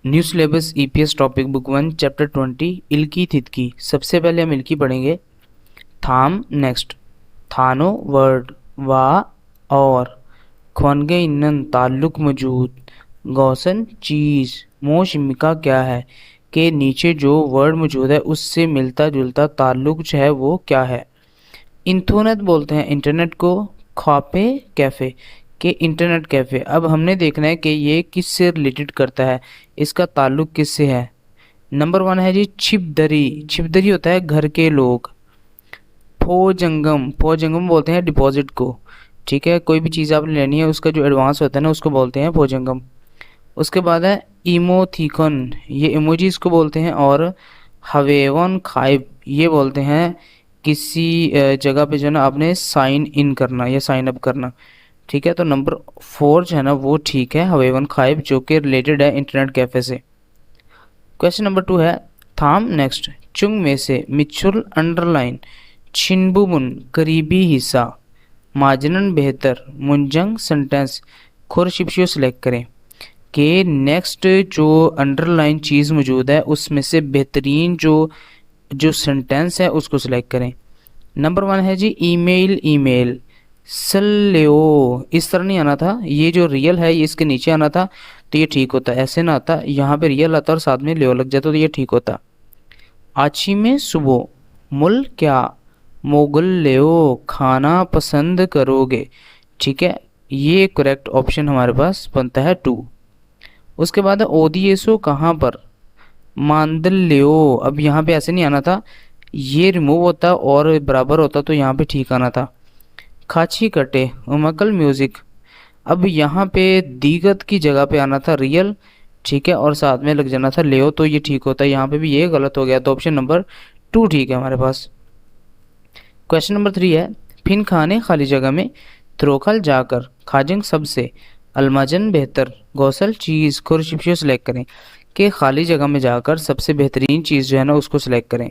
New syllabus EPS topic book 1 chapter 20 इल्की थितकी। सबसे पहले हम इल्की पढ़ेंगे। थाम नेक्स्ट थानो वर्ड वा और ख्वानगे इन्नन ताल्लुक मौजूद गौसन चीज़ मोशिमिका क्या है के नीचे जो वर्ड मौजूद है उससे मिलता जुलता ताल्लुक जो है वो क्या है। इंटरनेट बोलते हैं इंटरनेट को, ख्वापे कैफ़े के इंटरनेट कैफ़े। अब हमने देखना है कि ये किससे रिलेटेड करता है, इसका ताल्लुक किससे है। नंबर 1 है जी छिपदरी। छिपदरी होता है घर के लोग। फोजंगम, फोजंगम बोलते हैं डिपॉजिट को। ठीक है, कोई भी चीज़ आपने लेनी है उसका जो एडवांस होता है ना उसको बोलते हैं फोजंगम। उसके बाद है इमोथिकन, ये इमोजीज को बोलते हैं। और हवेवन खाइब ये बोलते हैं किसी जगह पे जो है ना आपने साइन इन करना या साइन अप करना। ठीक है, तो नंबर 4 जो है ना वो ठीक है, हवेवन खाइब, जो कि रिलेटेड है इंटरनेट कैफे से। क्वेश्चन नंबर 2 है थाम नेक्स्ट चुंग में से मिचुल अंडरलाइन छिनबुबुन करीबी हिस्सा माजनन बेहतर मुंजंग सेंटेंस खुरशिप्शियो सेलेक्ट करें कि नेक्स्ट जो अंडरलाइन चीज़ मौजूद है उसमें से बेहतरीन जो सेंटेंस है उसको सिलेक्ट करें। नंबर 1 है जी ईमेल। ईमेल सल्लेओ, इस तरह नहीं आना था, ये जो रियल है ये इसके नीचे आना था तो ये ठीक होता। ऐसे ना आता, यहाँ पे रियल आता और साथ में लेओ लग जाता तो ये ठीक होता। आची में सुबह मुल क्या मोगल लेओ खाना पसंद करोगे। ठीक है, ये करेक्ट ऑप्शन हमारे पास बनता है 2। उसके बाद है ओदिएसो कहाँ पर मांदल लेओ। अब यहाँ पे ऐसे नहीं आना था, ये रिमूव होता और बराबर होता तो यहाँ पे ठीक आना था। खाची कटे उमकल म्यूजिक, अब यहाँ पे दीगत की जगह पे आना था रियल। ठीक है, और साथ में लग जाना था लेओ तो ये ठीक होता है। यहाँ पे भी ये गलत हो गया तो ऑप्शन नंबर 2 ठीक है हमारे पास। क्वेश्चन नंबर 3 है फिन खाने खाली जगह में त्रोखल जाकर खाजंग सबसे अलमाजन बेहतर गौसल चीज़ खुरशिप्शियो सेलेक्ट करें कि खाली जगह में जाकर सबसे बेहतरीन चीज़ जो है ना उसको सिलेक्ट करें।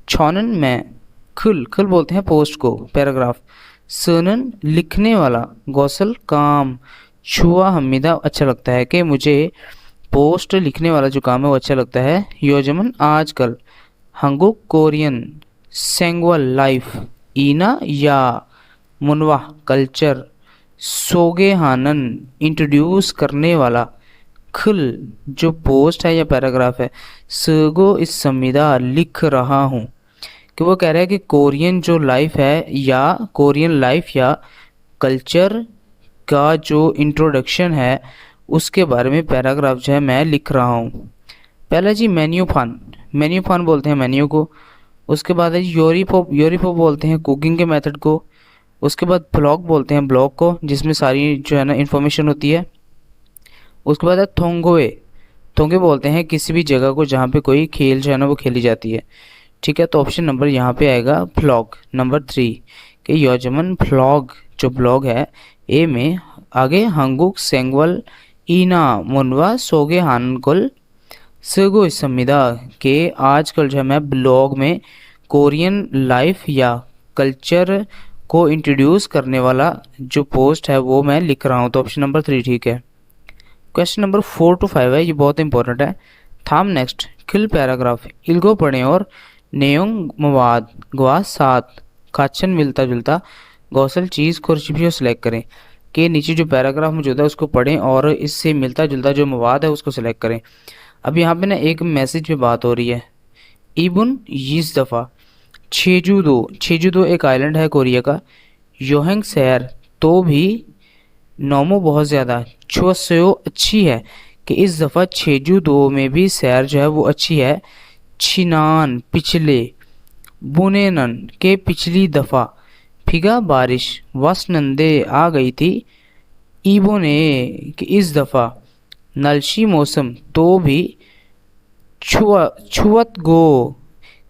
छौनन में खुल खुल बोलते हैं पोस्ट को, पैराग्राफ। सुनन लिखने वाला गौसल काम छुआ हमीदा अच्छा लगता है कि मुझे पोस्ट लिखने वाला जो काम है वो अच्छा लगता है। योजमन आजकल हंगुक कोरियन सेंगवल लाइफ ईना या मुनवा कल्चर सोगे हानन इंट्रोड्यूस करने वाला खुल जो पोस्ट है या पैराग्राफ है सगो इस संविदा लिख रहा हूँ कि वो कह रहा है कि कोरियन जो लाइफ है या कोरियन लाइफ या कल्चर का जो इंट्रोडक्शन है उसके बारे में पैराग्राफ जो है मैं लिख रहा हूँ। पहला जी मेन्यू फान, मेन्यू फान बोलते हैं मेन्यू को। उसके बाद है योरीपोप, योरीपोप बोलते हैं कुकिंग के मेथड को। उसके बाद ब्लॉग बोलते हैं ब्लॉग को जिसमें सारी जो है ना इन्फॉर्मेशन होती है। उसके बाद है थोंगोए, थोंगे बोलते हैं किसी भी जगह को जहाँ पे कोई खेल जो है ना वो खेली जाती है। ठीक है, तो ऑप्शन नंबर यहाँ पे आएगा ब्लॉग नंबर 3 कि योजमन ब्लॉग जो ब्लॉग है ए में आगे हंगुक सेंगवल ईना मुनवा सोगे हानकुल सगो संविदा के आजकल जो है मैं ब्लॉग में कोरियन लाइफ या कल्चर को इंट्रोड्यूस करने वाला जो पोस्ट है वो मैं लिख रहा हूँ। तो ऑप्शन नंबर 3 ठीक है। क्वेश्चन नंबर 4 to 5 है, ये बहुत इंपॉर्टेंट है। थाम नेक्स्ट खिल पैराग्राफ इल्गो पढ़ें और नेयोंग मवाद गवा साथ खाचन मिलता जुलता गौसल चीज़ खुरशिपियो सेलेक्ट करें के नीचे जो पैराग्राफ मौजूद है उसको पढ़ें और इससे मिलता जुलता जो मवाद है उसको सेलेक्ट करें। अब यहाँ पे ना एक मैसेज पे बात हो रही है। इबुन इस दफ़ा छेजूदो, छेजूदो एक आइलैंड है कोरिया का। योहेंग शहर तो भी नोमो बहुत ज़्यादा छुसयो अच्छी है कि इस दफ़ा छेजूदो में भी सैर जो है वो अच्छी है। छिनान पिछले बुनेनन के पिछली दफ़ा फिगा बारिश वसनंदे आ गई थी। ईबोने कि इस दफ़ा नलशी मौसम तो भी छुअत गो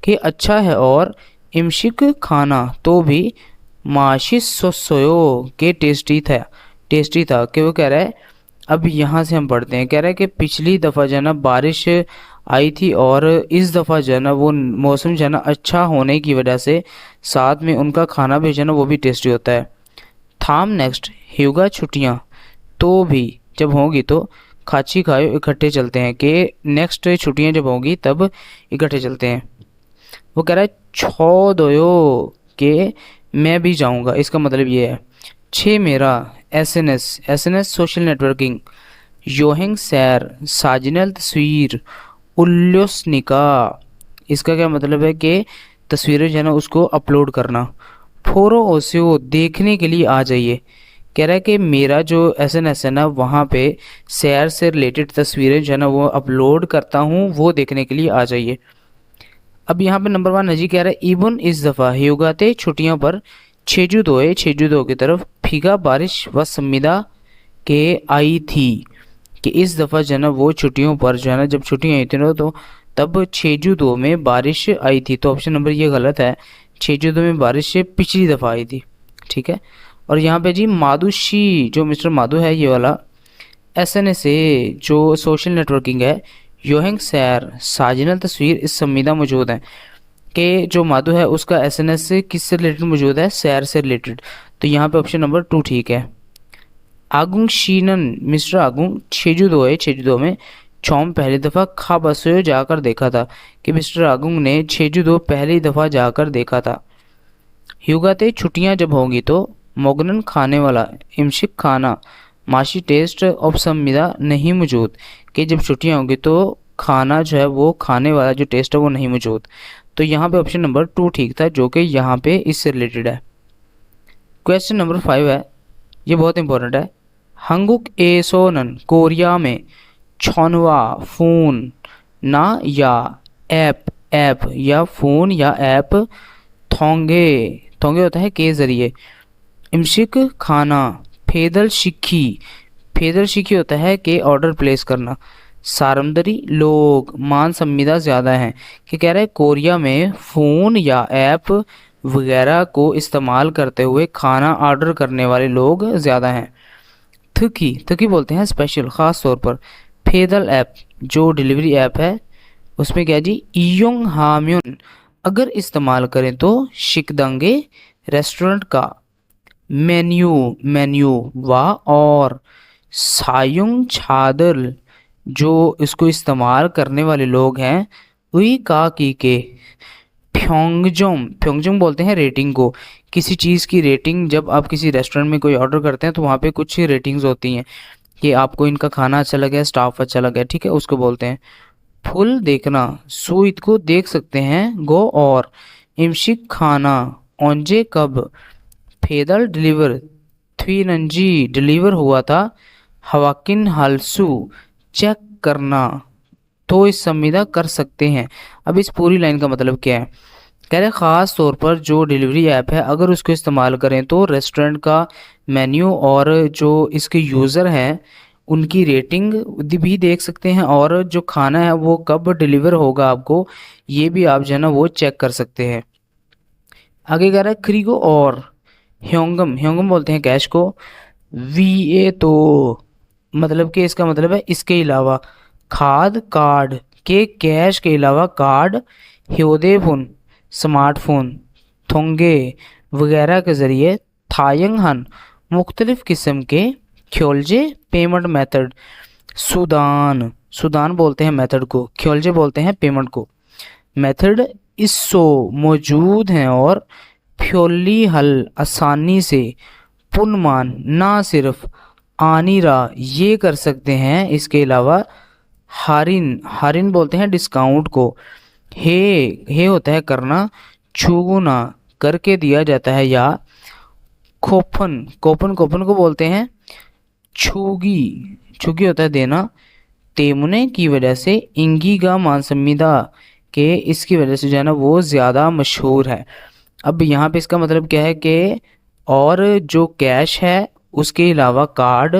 के अच्छा है और इमशिक खाना तो भी माशिस सोयो के टेस्टी था कि वो कह रहा है। अब यहाँ से हम पढ़ते हैं, कह रहा है कि पिछली दफ़ा जो है ना बारिश आई थी और इस दफ़ा जो है ना वो मौसम जो है ना अच्छा होने की वजह से साथ में उनका खाना भी जो है ना वो भी टेस्टी होता है। थाम नेक्स्ट ह्यूगा छुट्टियाँ तो भी जब होंगी तो खाची खायो इकट्ठे चलते हैं, कि नेक्स्ट छुट्टियां जब होंगी तब इकट्ठे चलते हैं। वो कह रहा है छो दोयो के मैं भी जाऊंगा, इसका मतलब ये है। छः मेरा एसएनएस सोशल नेटवर्किंग, योहिंग सैर साजिनल तस्वीर उल्लोसनिका, इसका क्या मतलब है कि तस्वीरें जो है ना उसको अपलोड करना। फोरो ओसियो देखने के लिए आ जाइए, कह रहा है कि मेरा जो एसएनएस है ना वहाँ पे सैर से रिलेटेड तस्वीरें जो है ना वो अपलोड करता हूँ, वो देखने के लिए आ जाइए। अब यहाँ पे नंबर 1 है जी, कह रहा है इबन इस दफ़ा युगाते छुट्टियों पर छेजू दो की तरफ फीका बारिश व संविदा के आई थी, कि इस दफ़ा जो है ना वो छुट्टियों पर जो है ना जब छुट्टियाँ आई थी ना तो तब छेजू-दो में बारिश आई थी। तो ऑप्शन नंबर ये गलत है, छेजू-दो में बारिश पिछली दफ़ा आई थी, ठीक है। और यहाँ पे जी माधुशी, जो मिस्टर माधु है ये वाला, एसएनएसए जो सोशल नेटवर्किंग है, योहेंग सैर साजिनल तस्वीर इस संविदा मौजूद है, कि जो माधु है उसका एसएनएस से किससे रिलेटेड मौजूद है, सैर से रिलेटेड। तो यहाँ पे ऑप्शन नंबर 2 ठीक है। आगुंग शीनन, मिस्टर आगुंग छेजू-दो में चौम पहली दफ़ा खाबसोयो जाकर देखा था, कि मिस्टर आगुंग ने छेजू-दो पहली दफ़ा जाकर देखा था। युगाते छुट्टियां जब होंगी तो मोगनन खाने वाला इमशिक खाना माशी टेस्ट ऑफ संविदा नहीं मौजूद, कि जब छुट्टियां होंगी तो खाना जो है वो खाने वाला जो टेस्ट है वो नहीं मौजूद। तो यहाँ पे ऑप्शन नंबर 2 ठीक था, जो कि यहाँ पे इससे रिलेटेड है। क्वेश्चन नंबर 5 है, ये बहुत इंपॉर्टेंट है। हंगुक एसोनन कोरिया में छौनवा फ़ोन ना या ऐप या फ़ोन या ऐप थोंगे होता है के ज़रिए। इमशिक खाना फेदल शिक्की होता है कि ऑर्डर प्लेस करना। सारमदरी लोग मान संविदा ज़्यादा हैं, कि कह रहे हैं कोरिया में फ़ोन या ऐप वगैरह को इस्तेमाल करते हुए खाना ऑर्डर करने वाले लोग ज़्यादा हैं। थकी बोलते हैं स्पेशल, ख़ास तौर पर। फेदल ऐप जो डिलीवरी ऐप है उसमें क्या जी, इयोंग हाम्युन अगर इस्तेमाल करें तो शिकदंगे रेस्टोरेंट का मेन्यू वा, और सायुंग छादल जो इसको इस्तेमाल करने वाले लोग हैं उई का की के फ्योंगजोम बोलते हैं रेटिंग को। किसी चीज़ की रेटिंग, जब आप किसी रेस्टोरेंट में कोई ऑर्डर करते हैं तो वहाँ पे कुछ रेटिंग्स होती हैं कि आपको इनका खाना अच्छा लगा, स्टाफ अच्छा लगा, ठीक है, उसको बोलते हैं। फुल देखना सुईत को देख सकते हैं गो, और इमशिक खाना ओंजे कब फेदल डिलीवर थ्वीनंजी डिलीवर हुआ था, हवाकिन हालसू चेक करना, तो इस संविदा कर सकते हैं। अब इस पूरी लाइन का मतलब क्या है, कह रहे ख़ास तौर पर जो डिलीवरी ऐप है अगर उसको इस्तेमाल करें तो रेस्टोरेंट का मेन्यू और जो इसके यूज़र हैं उनकी रेटिंग भी देख सकते हैं, और जो खाना है वो कब डिलीवर होगा आपको ये भी आप जो है ना वो चेक कर सकते हैं। आगे कह रहा है क्रीगो और ह्योंगम बोलते हैं कैश को। वीए तो मतलब कि इसका मतलब है इसके अलावा, खाद कार्ड के कैश के अलावा कार्ड ह्योदे फोन स्मार्टफोन थोंगे वगैरह के ज़रिए थायंग हन मुख्तलिफ़ किस्म के ख्योलजे पेमेंट मेथड। सुदान बोलते हैं मेथड को, ख्योलजे बोलते हैं पेमेंट को। मेथड इसो मौजूद हैं और फ्योली हल आसानी से पुनमान ना सिर्फ आनीरा ये कर सकते हैं, इसके अलावा हारिन बोलते हैं डिस्काउंट को। हे होता है करना, छूगुना करके दिया जाता है, या कोपन को बोलते हैं छुगी होता है देना। तेमुने की वजह से इंगीगा मानसमिदा के इसकी वजह से जो है ना वो ज़्यादा मशहूर है। अब यहाँ पे इसका मतलब क्या है कि और जो कैश है उसके अलावा कार्ड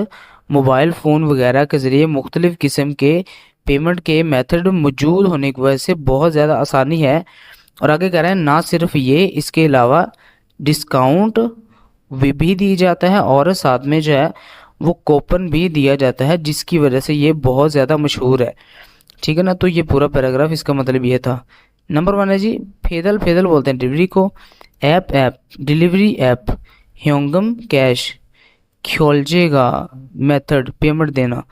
मोबाइल फ़ोन वगैरह के ज़रिए मुख्तलिफ़ किस्म के पेमेंट के मेथड मौजूद होने की वजह से बहुत ज़्यादा आसानी है। और आगे कह रहे हैं ना सिर्फ ये, इसके अलावा डिस्काउंट भी दी जाता है और साथ में जो है वो कूपन भी दिया जाता है, जिसकी वजह से ये बहुत ज़्यादा मशहूर है, ठीक है ना। तो ये पूरा पैराग्राफ इसका मतलब ये था। नंबर 1 है जी फेदल बोलते हैं डिलीवरी को। App delivery app. ह्योंगम कैश। ख्योलजेगा मेथड पेमेंट देना।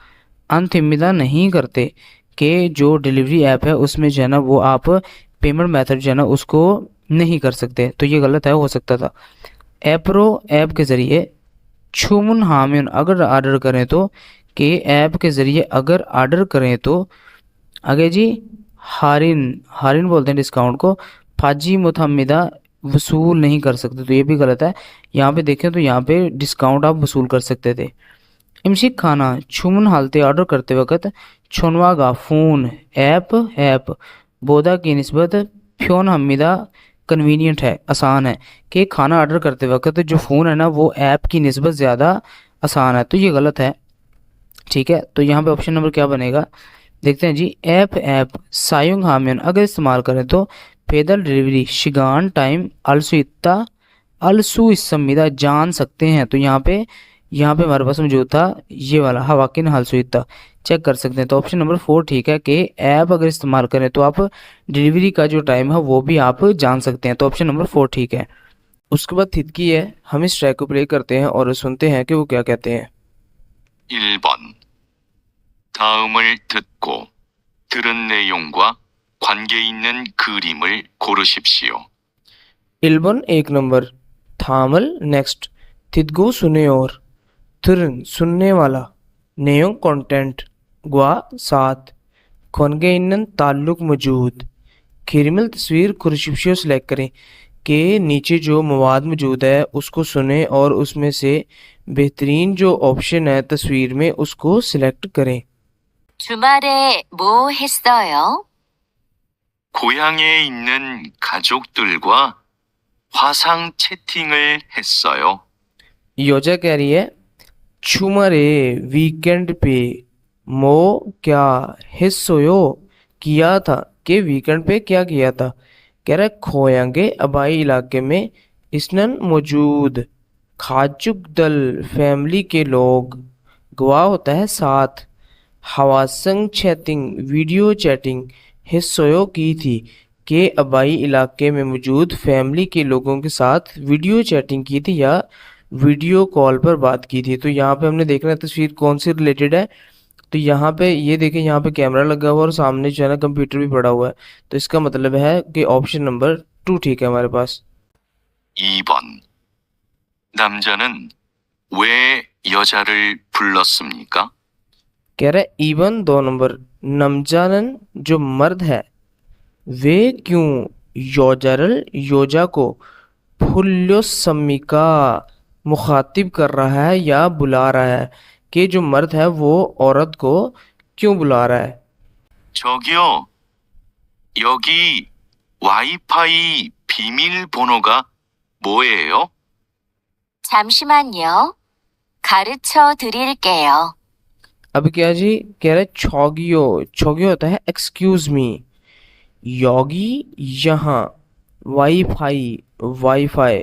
अंतिमिदा नहीं करते कि जो डिलीवरी ऐप है उसमें जो है ना वो आप पेमेंट मेथड जो है ना उसको नहीं कर सकते, तो ये गलत है, हो सकता था। एप्रो ऐप के ज़रिए छुमुन हामिन अगर ऑर्डर करें तो, के ऐप के ज़रिए अगर ऑर्डर करें तो आगे जी हारिन हारिन बोलते हैं डिस्काउंट को, फाजी मुतहमिदा वसूल नहीं कर सकते, तो ये भी गलत है। यहाँ पे देखें तो यहाँ पे डिस्काउंट आप वसूल कर सकते थे। इमशिक खाना छुमन हालते ऑर्डर करते वक्त छोनवागा फ़ोन ऐप बोदा की निस्बत फ्योन हमीदा कन्वीनियंट है, आसान है, कि खाना ऑर्डर करते वक्त जो फ़ोन है ना वो ऐप की निस्बत ज़्यादा आसान है, तो ये गलत है। ठीक है, तो यहाँ पे ऑप्शन नंबर क्या बनेगा, देखते हैं जी। ऐप सायुंग हामियन अगर इस्तेमाल करें तो पैदल डिलीवरी शिगान टाइम अलसू इसमिदा जान सकते हैं, तो यहाँ पे हमारे पास मौजूद था ये वाला हवाकिन हलसुइता, चेक कर सकते हैं। तो ऑप्शन नंबर 4 ठीक है कि ऐप अगर इस्तेमाल करें तो आप डिलीवरी का जो टाइम है वो भी आप जान सकते हैं, तो ऑप्शन नंबर 4 ठीक है। उसके बाद थितकी है, हम इस ट्रैक को प्ले करते हैं और सुनते हैं कि वो क्या कहते हैं। 1번. 다음을 듣고 들은 내용과 관계 있는 그림을 고르십시오. 1 एक नंबर, थामल नेक्स्ट, थिदगो सुने और, थुरन सुनने वाला, नेयो कंटेंट, ग्वा साथ, खोनगे इन्नन ताल्लुक मौजूद, खिरमिल तस्वीर खुरशिप्शियो सेलेक्ट करें, के नीचे जो मवाद मौजूद है उसको सुने और उसमें से बेहतरीन जो ऑप्शन है तस्वीर में उसको सिलेक्ट करें। 주말에 뭐 했어요? 고향에 있는 가족들과 화상 채팅을 했어요. योजा कह रही है छुमरे वीकेंड पे मो क्या हिस्सोयो किया था, के वीकेंड पे क्या किया था, कह रहा है खोयांगे आबाई इलाके में इसनन मौजूद खाजुक दल फैमिली के लोग, गवाह होता है साथ, हवासंग चैटिंग वीडियो चैटिंग हिस्सोयो की थी, के आबाई इलाके में मौजूद फैमिली के लोगों के साथ वीडियो चैटिंग की थी या वीडियो कॉल पर बात की थी। तो यहाँ पे हमने देखना है तस्वीर कौन सी रिलेटेड है, तो यहाँ पे ये देखें यहाँ पे कैमरा लगा हुआ और सामने जो है ना कंप्यूटर भी पड़ा हुआ है, तो इसका मतलब है कि ऑप्शन नंबर 2 ठीक है हमारे पास। 2번. 남자는 왜 여자를 불렀습니까? कह रहा है इवन 2 नंबर, नमजानन जो मर्द है वे क्यों योजरल योजा को फुल्योसमिका मुखातिब कर रहा है या बुला रहा है, कि जो मर्द है वो औरत को क्यों बुला रहा है। 저기요, 여기 와이파이 비밀번호가 뭐예요? 잠시만요. 가르쳐 드릴게요. अब क्या जी, कह रहा है छोगियो, छोगियो होता है एक्सक्यूज मी, योगी यहाँ, वाईफाई वाईफाई,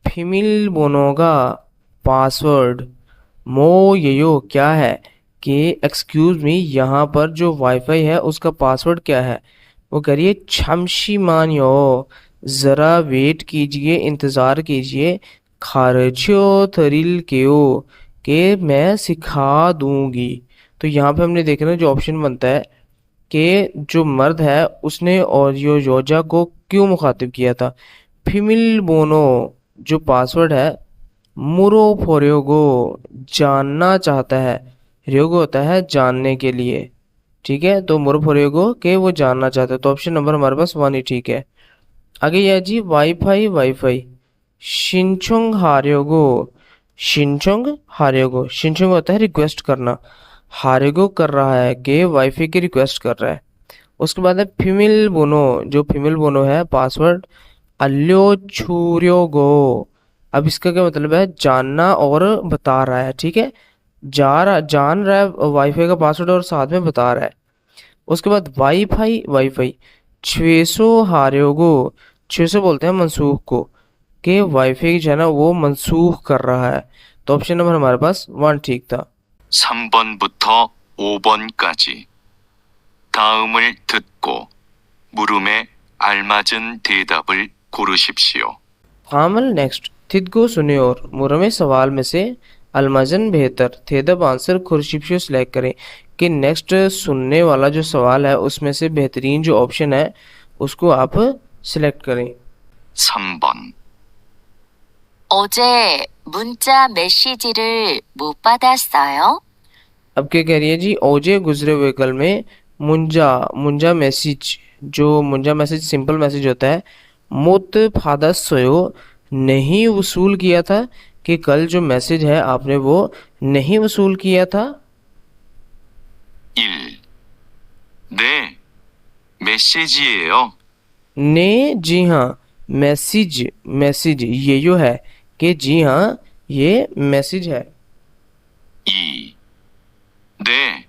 फीमेल बोनोगा पासवर्ड, मो यो क्या है, कि एक्सक्यूज मी यहाँ पर जो वाईफाई है उसका पासवर्ड क्या है, वो करिए छमशी मानियो ज़रा वेट कीजिए इंतज़ार कीजिए, खारजो थरिल केओ के मैं सिखा दूंगी। तो यहाँ पे हमने देखना जो ऑप्शन बनता है कि जो मर्द है उसने और यो योजा को क्यों मुखातिब किया था, फीमेल बोनो जो पासवर्ड है, मुरो फोरियोगो जानना चाहता है, रियोगो होता है जानने के लिए, ठीक है, तो मुरो फोरियोगो के वो जानना चाहता है, तो ऑप्शन नंबर हमारे पास 1 ही ठीक है। आगे यह जी वाईफाई वाईफाई, शिनचोंग हारियोगो, शिनचोंग हारियोगो, शिनचोंग होता है रिक्वेस्ट करना, हारियोगो कर रहा है कि वाईफाई की रिक्वेस्ट कर रहा है। उसके बाद है फीमेल बोनो, जो फीमेल बोनो है पासवर्ड अल्यो छूरियोगो, अब इसका क्या मतलब है, जानना और बता रहा है, ठीक है, जान रहा है वाईफाई का पासवर्ड और साथ में बता रहा है। उसके बाद वाईफाई वाईफाई 600 हारियोगो, 600 बोलते हैं मनसूख को, कि वाईफाई जो है ना वो मनसूख कर रहा है, तो ऑप्शन नंबर हमारे पास 1 ठीक था। 3번부터 5번까지. 다음을 듣고 물음에 알맞은 대답을 고르십시오. हामल नेक्स्ट, थिदगो सुने और मुरमे सवाल में से अलमजन बेहतर थेदब आंसर खुर्शिप्शो सिलेक्ट करें कि नेक्स्ट सुनने वाला जो सवाल है उसमें से बेहतरीन जो ऑप्शन है उसको आप सिलेक्ट करें। 3번. 어제 문자 메시지를 못 받았어요. अब क्या कह रही है जी, ओजे गुजरे हुए कल में मुंजा मैसेज, जो मुंजा मैसेज सिंपल मैसेज होता है, मुत फादस सोयो नहीं वसूल किया था, कि कल जो मैसेज है आपने वो नहीं वसूल किया था। 1. 네, 메시지예요. ने जी हाँ, मैसेज ये जो है कि जी हाँ ये मैसेज है। 2. 네,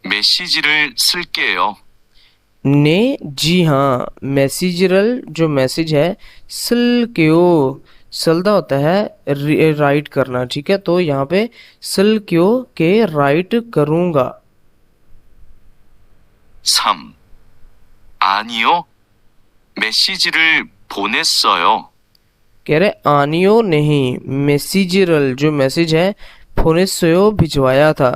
메시지를 쓸게요. ने जी हाँ, मैसेजरल जो मैसेज है, सल क्यों सलदा होता है राइट करना, ठीक है, तो यहाँ पे सल क्यों के राइट करूँगा। 3. 아니요, 메시지를 보냈어요. कह रहे आनियो नहीं, मैसेजरल जो मैसेज है फोनेसो भिजवाया था,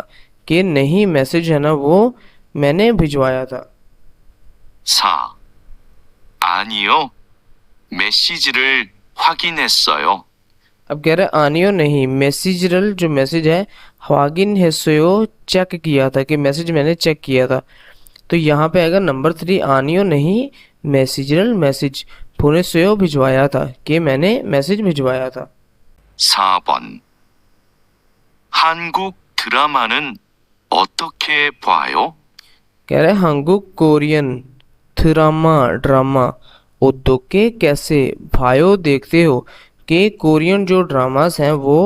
कि नहीं मैसेज है ना वो मैंने भिजवाया था। 4. 아니요, 메시지를 확인했어요. अब कह रहे आनियो नहीं, मैसेजरल जो मैसेज है वागिन हेसोयो चेक किया था, कि मैसेज मैंने चेक किया था, तो यहाँ पे आएगा नंबर 3 आनियो नहीं मैसेजरल मैसेज फोनेसो भिजवाया था, कि मैंने मैसेज भिजवाया था। 4번. 한국 드라마는 어떻게 봐요? कह रहे हंगुक कोरियन ड्रामा ओतोके कैसे भायो देखते हो, कि कोरियन जो ड्रामास हैं वो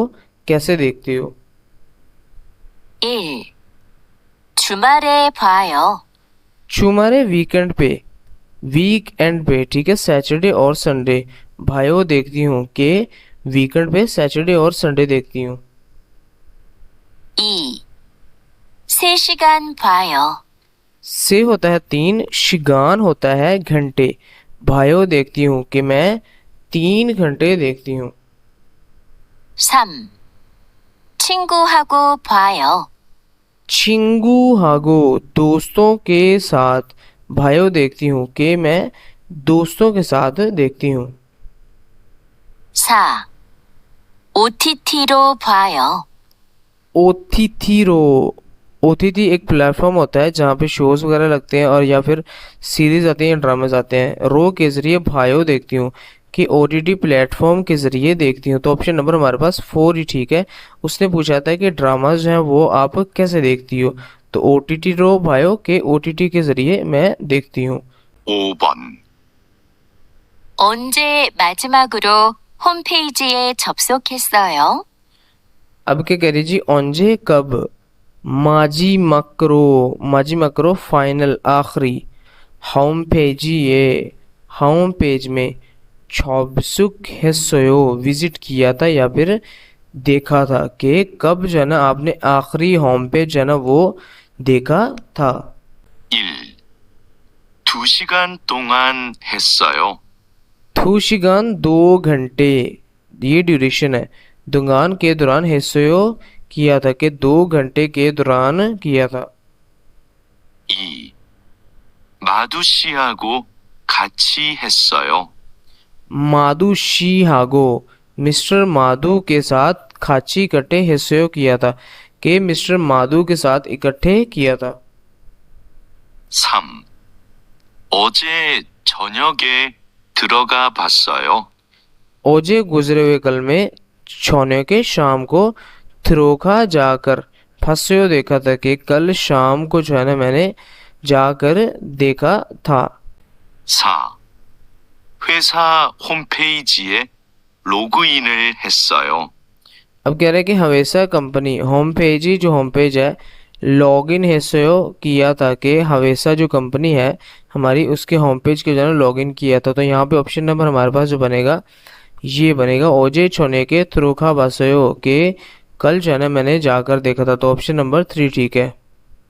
कैसे देखते हो। 1. 주말에 봐요. चुमारे वीकेंड पे, ठीक है, सैटरडे और संडे, भायो देखती हूँ, कि वीकेंड पे सैटरडे और संडे देखती हूँ। 2. 3시간 봐요. से होता है 3, शिगान होता है घंटे, भायो देखती हूँ, कि मैं 3 घंटे देखती हूँ। 3. 친구하고 봐요. चिंगू हागो दोस्तों के साथ भाइयों देखती हूँ, कि मैं दोस्तों के साथ देखती हूँ। 4. OTT로 봐요. ओटीटी एक प्लेटफॉर्म होता है जहाँ पे शोज वगैरह लगते हैं और या फिर सीरीज आती हैं, ड्रामेज आते हैं। रो के ज़रिए भाइयों देखती हूँ, कि ओटीटी प्लेटफॉर्म के ज़रिए देखती हूँ, तो ऑप्शन नंबर हमारे पास 4 ही ठीक है। उसने पूछा था कि ड्रामाज जो हैं वो आप कैसे देखती हो, तो ओटीटी रो भाइयों के ओटीटी के ज़रिए मैं देखती हूँ। 5번. 언제 마지막으로 홈페이지에 접속했어요? अब क्या कह रही जी, ओंजे कब, माजी मकरो फाइनल आखिरी, होम पेज में छॉबसुक हेसोयो विजिट किया था या फिर देखा था, कि कब जो है ना आपने आखिरी होम पेज जो है ना वो देखा था। 1. 2시간 동안 했어요. 2 घंटे ये ड्यूरेशन है, दुंगान के दौरान हेसोयो किया था, कि 2 घंटे के दौरान किया था। 2. 마두 씨하고 같이 했어요. माधु शीहागो मिस्टर माधु के साथ खाची इकट्ठे हेसोयो किया था, कि मिस्टर माधु के साथ इकट्ठे किया था। 3. 어제 저녁에 들어가 봤어요. ओजे गुजरे हुए कल में छोने के शाम को थ्रोखा जाकर फंसयो देखा था, कि कल शाम को जो है ना मैंने जाकर देखा था। 4. 회사 홈페이지에 로그인을 했어요. अब कह रहे हैं कि हवेसा कंपनी होम पेज ही जो होम पेज है लॉग इन हेसोयो किया था, कि हवेसा जो कंपनी है हमारी उसके होम पेज के जो है लॉग इन किया था, तो यहाँ पे ऑप्शन नंबर हमारे पास जो बनेगा ये बनेगा ओजे छोने के थ्रोखा बासोयो, के कल जो है ना मैंने जाकर देखा था, तो ऑप्शन नंबर 3 ठीक है।